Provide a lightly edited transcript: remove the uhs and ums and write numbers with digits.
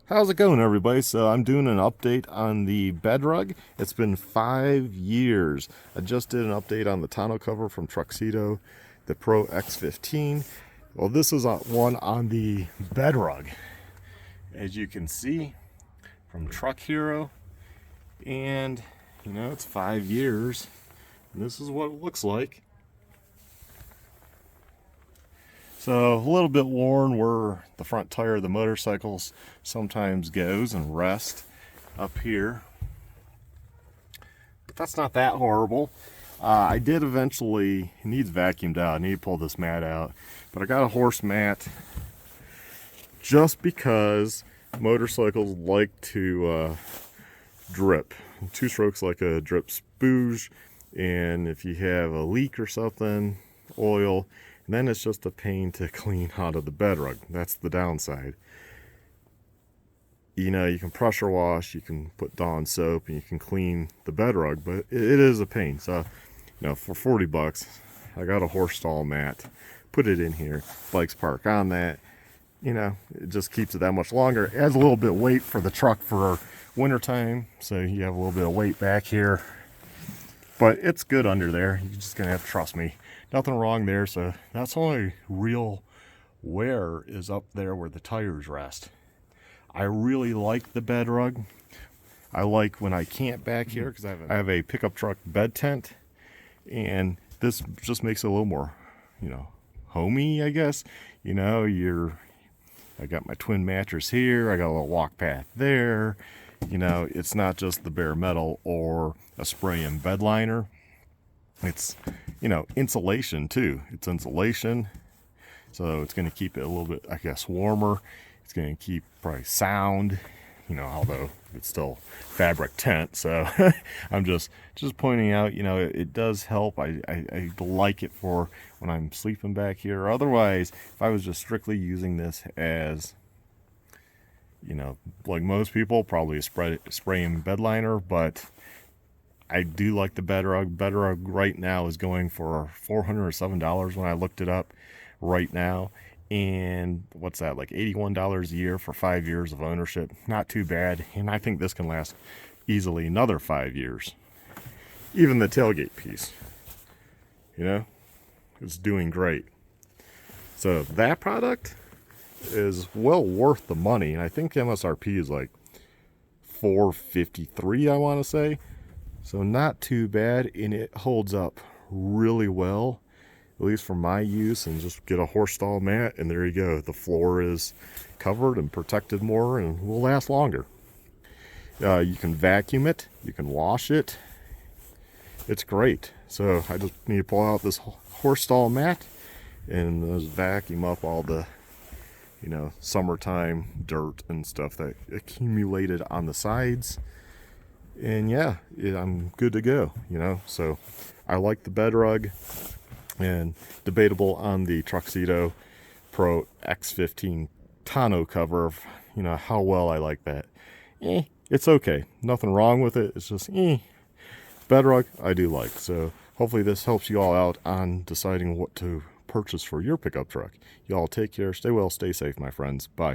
How's it going, everybody? So I'm doing an update on the Bedrug. It's been 5 years. I just did an update on the tonneau cover from Truxedo, the Pro X15. Well, this is one on the Bedrug, as you can see from Truck Hero. And you know, it's 5 years, and this is what it looks like. So a little bit worn where the front tire of the motorcycles sometimes goes and rests up here. But that's not that horrible. I did eventually, it needs vacuumed out. I need to pull this mat out. But I got a horse mat just because motorcycles like to drip. Two strokes like a drip spooge. And if you have a leak or something, oil, and then it's just a pain to clean out of the Bedrug. That's the downside. You know, you can pressure wash, you can put Dawn soap, and you can clean the Bedrug, but it is a pain. So, you know, for 40 bucks, I got a horse stall mat, put it in here, bikes park on that. You know, it just keeps it that much longer. It adds a little bit of weight for the truck for wintertime, so you have a little bit of weight back here. But it's good under there. You're just gonna have to trust me. Nothing wrong there. So that's only real wear is up there where the tires rest. I really like the Bedrug. I like when I camp back here because I have a pickup truck bed tent, and this just makes it a little more, you know, homey, I guess. You know, I got my twin mattress here. I got a little walk path there. You know, it's not just the bare metal or a spray-in bed liner. It's, you know, insulation too. It's insulation, so it's going to keep it a little bit, I guess, warmer. It's going to keep probably sound, you know, although it's still fabric tent. So I'm just pointing out, you know, it does help. I like it for when I'm sleeping back here. Otherwise, if I was just strictly using this as, you know, like most people, probably a spray-in bed liner, but I do like the Bedrug. Bedrug right now is going for $407 when I looked it up right now. And what's that, like $81 a year for 5 years of ownership? Not too bad. And I think this can last easily another 5 years. Even the tailgate piece, you know, it's doing great. So that product is well worth the money. And I think MSRP is like $453, I want to say. So not too bad, and it holds up really well, at least for my use. And just get a horse stall mat, and there you go. The floor is covered and protected more and will last longer. You can vacuum it, you can wash it. It's great. So I just need to pull out this horse stall mat and just vacuum up all the, you know, summertime dirt and stuff that accumulated on the sides. And yeah, I'm good to go, you know. So I like the Bedrug, and debatable on the Truxedo Pro X15 tonneau cover, you know, how well I like that. It's okay. Nothing wrong with it. It's just, Bedrug I do like. So hopefully this helps you all out on deciding what to purchase for your pickup truck. You all take care. Stay well, stay safe, my friends. Bye.